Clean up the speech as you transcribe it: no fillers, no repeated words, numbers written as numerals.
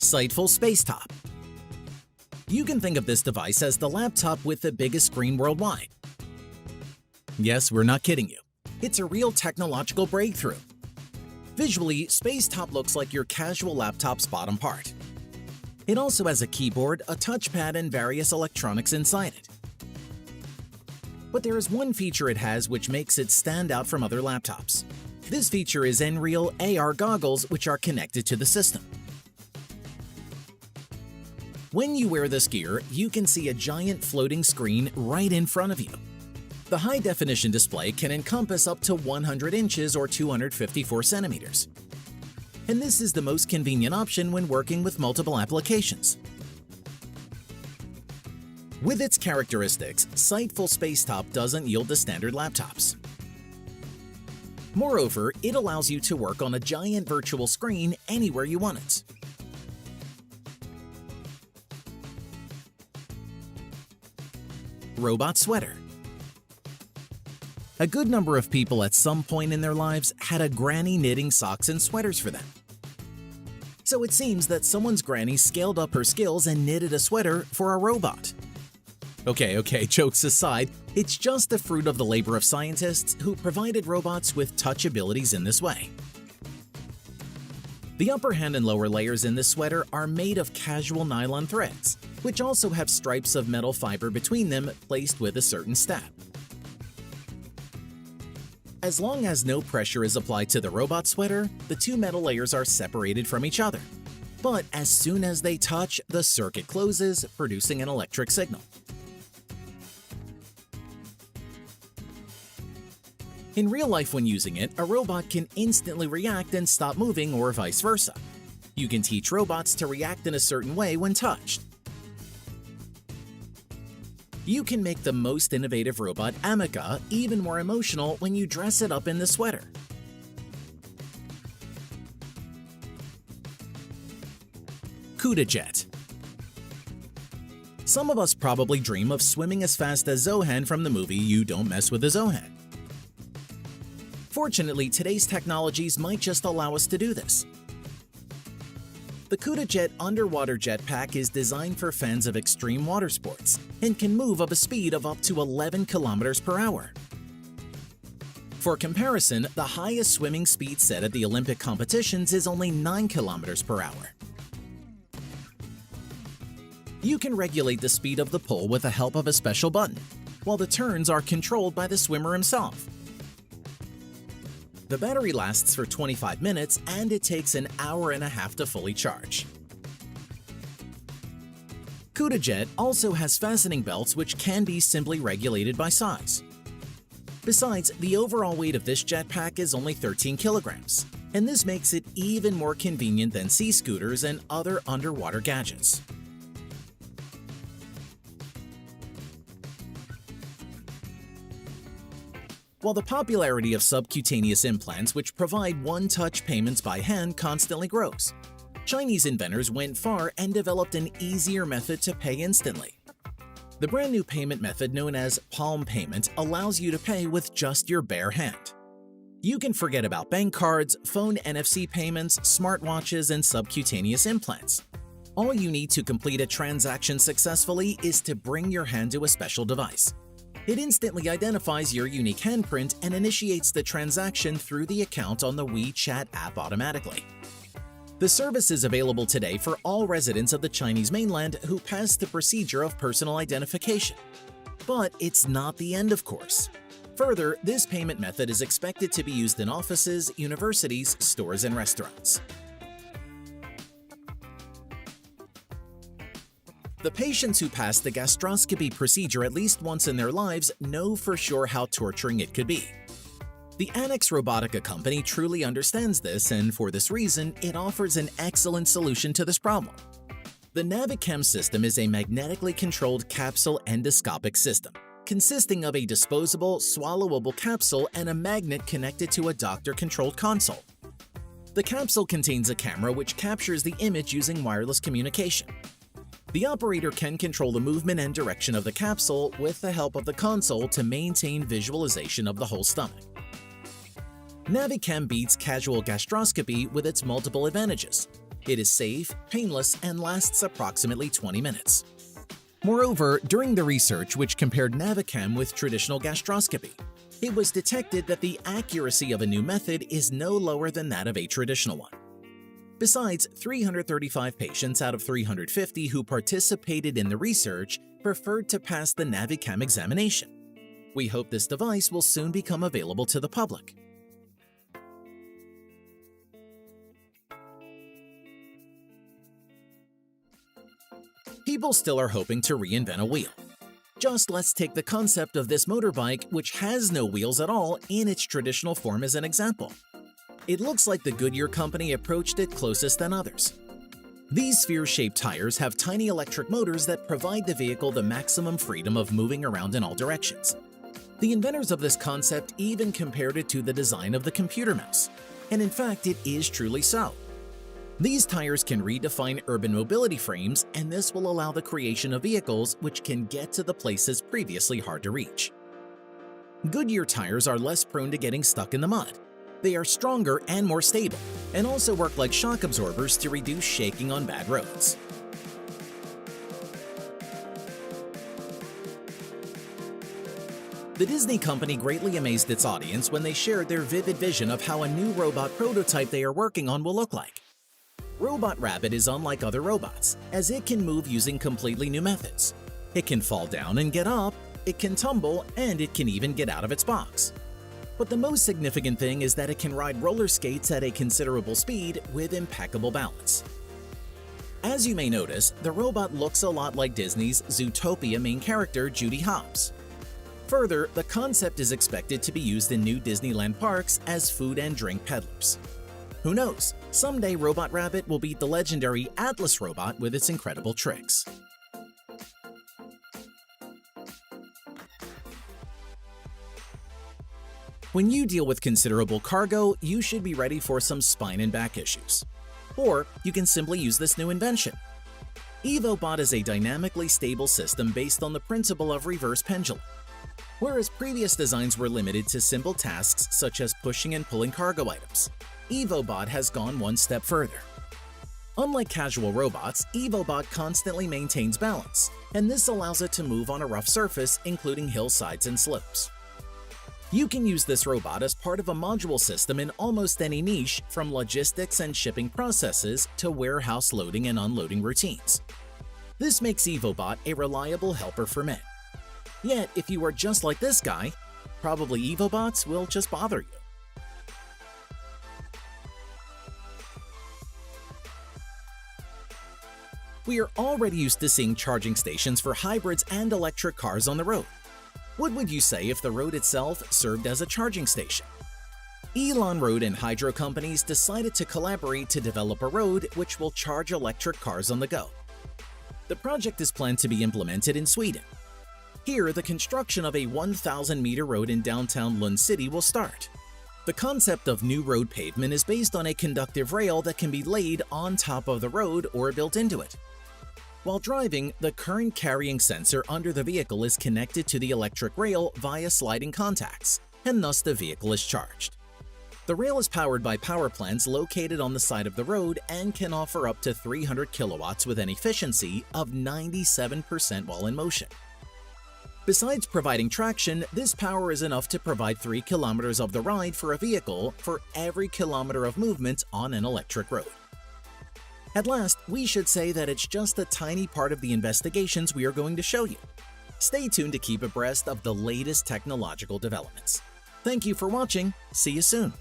Sightful Spacetop. You can think of this device as the laptop with the biggest screen worldwide. Yes, we're not kidding you. It's a real technological breakthrough. Visually, Spacetop looks like your casual laptop's bottom part. It also has a keyboard, a touchpad, and various electronics inside it. But there is one feature it has which makes it stand out from other laptops. This feature is Nreal AR goggles, which are connected to the system. When you wear this gear, you can see a giant floating screen right in front of you. The high-definition display can encompass up to 100 inches or 254 centimeters. And this is the most convenient option when working with multiple applications. With its characteristics, Sightful Spacetop doesn't yield to standard laptops. Moreover, it allows you to work on a giant virtual screen anywhere you want it. Robot Sweater. A good number of people at some point in their lives had a granny knitting socks and sweaters for them. So it seems that someone's granny scaled up her skills and knitted a sweater for a robot. Okay, jokes aside, it's just the fruit of the labor of scientists who provided robots with touch abilities in this way. The upper hand and lower layers in this sweater are made of casual nylon threads, which also have stripes of metal fiber between them placed with a certain step. As long as no pressure is applied to the robot sweater, the two metal layers are separated from each other. But as soon as they touch, the circuit closes, producing an electric signal. In real life, when using it, a robot can instantly react and stop moving or vice versa. You can teach robots to react in a certain way when touched. You can make the most innovative robot, Ameca, even more emotional when you dress it up in the sweater. CUDA-Jet. Some of us probably dream of swimming as fast as Zohan from the movie You Don't Mess with the Zohan. Fortunately, today's technologies might just allow us to do this. The CUDA-Jet underwater jetpack is designed for fans of extreme water sports and can move at a speed of up to 11 kilometers per hour. For comparison, the highest swimming speed set at the Olympic competitions is only 9 kilometers per hour. You can regulate the speed of the pull with the help of a special button, while the turns are controlled by the swimmer himself. The battery lasts for 25 minutes and it takes an hour and a half to fully charge. CUDA-Jet also has fastening belts which can be simply regulated by size. Besides, the overall weight of this jetpack is only 13 kilograms, and this makes it even more convenient than sea scooters and other underwater gadgets. While the popularity of subcutaneous implants which provide one-touch payments by hand constantly grows, Chinese inventors went far and developed an easier method to pay instantly. The brand new payment method known as palm payment allows you to pay with just your bare hand. You can forget about bank cards, phone NFC payments, smartwatches, and subcutaneous implants. All you need to complete a transaction successfully is to bring your hand to a special device. It instantly identifies your unique handprint and initiates the transaction through the account on the WeChat app automatically. The service is available today for all residents of the Chinese mainland who pass the procedure of personal identification. But it's not the end, of course. Further, this payment method is expected to be used in offices, universities, stores, and restaurants. The patients who pass the gastroscopy procedure at least once in their lives know for sure how torturing it could be. The Annex Robotica company truly understands this, and for this reason, it offers an excellent solution to this problem. The Navichem system is a magnetically controlled capsule endoscopic system, consisting of a disposable, swallowable capsule and a magnet connected to a doctor-controlled console. The capsule contains a camera which captures the image using wireless communication. The operator can control the movement and direction of the capsule with the help of the console to maintain visualization of the whole stomach. Navichem beats casual gastroscopy with its multiple advantages. It is safe, painless, and lasts approximately 20 minutes. Moreover, during the research which compared Navicam with traditional gastroscopy, it was detected that the accuracy of a new method is no lower than that of a traditional one. Besides, 335 patients out of 350 who participated in the research preferred to pass the Navicam examination. We hope this device will soon become available to the public. People still are hoping to reinvent a wheel. Just let's take the concept of this motorbike, which has no wheels at all, in its traditional form as an example. It looks like the Goodyear company approached it closest than others. These sphere-shaped tires have tiny electric motors that provide the vehicle the maximum freedom of moving around in all directions. The inventors of this concept even compared it to the design of the computer mouse, and in fact it is truly so. These tires can redefine urban mobility frames, and this will allow the creation of vehicles which can get to the places previously hard to reach. Goodyear tires are less prone to getting stuck in the mud. They are stronger and more stable, and also work like shock absorbers to reduce shaking on bad roads. The Disney company greatly amazed its audience when they shared their vivid vision of how a new robot prototype they are working on will look like. Robot Rabbit is unlike other robots, as it can move using completely new methods. It can fall down and get up, it can tumble, and it can even get out of its box. But the most significant thing is that it can ride roller skates at a considerable speed with impeccable balance. As you may notice, the robot looks a lot like Disney's Zootopia main character Judy Hopps. Further, the concept is expected to be used in new Disneyland parks as food and drink peddlers. Who knows, someday Robot Rabbit will beat the legendary Atlas robot with its incredible tricks. When you deal with considerable cargo, you should be ready for some spine and back issues. Or you can simply use this new invention. EvoBot is a dynamically stable system based on the principle of reverse pendulum. Whereas previous designs were limited to simple tasks such as pushing and pulling cargo items, EvoBot has gone one step further. Unlike casual robots, EvoBot constantly maintains balance, and this allows it to move on a rough surface, including hillsides and slopes. You can use this robot as part of a module system in almost any niche, from logistics and shipping processes to warehouse loading and unloading routines. This makes EvoBot a reliable helper for men. Yet, if you are just like this guy, probably EvoBots will just bother you. We are already used to seeing charging stations for hybrids and electric cars on the road. What would you say if the road itself served as a charging station? Elon Road and Hydro companies decided to collaborate to develop a road which will charge electric cars on the go. The project is planned to be implemented in Sweden. Here, the construction of a 1,000-meter road in downtown Lund City will start. The concept of new road pavement is based on a conductive rail that can be laid on top of the road or built into it. While driving, the current carrying sensor under the vehicle is connected to the electric rail via sliding contacts, and thus the vehicle is charged. The rail is powered by power plants located on the side of the road and can offer up to 300 kilowatts with an efficiency of 97% while in motion. Besides providing traction, this power is enough to provide 3 kilometers of the ride for a vehicle for every kilometer of movement on an electric road. At last, we should say that it's just a tiny part of the investigations we are going to show you. Stay tuned to keep abreast of the latest technological developments. Thank you for watching. See you soon.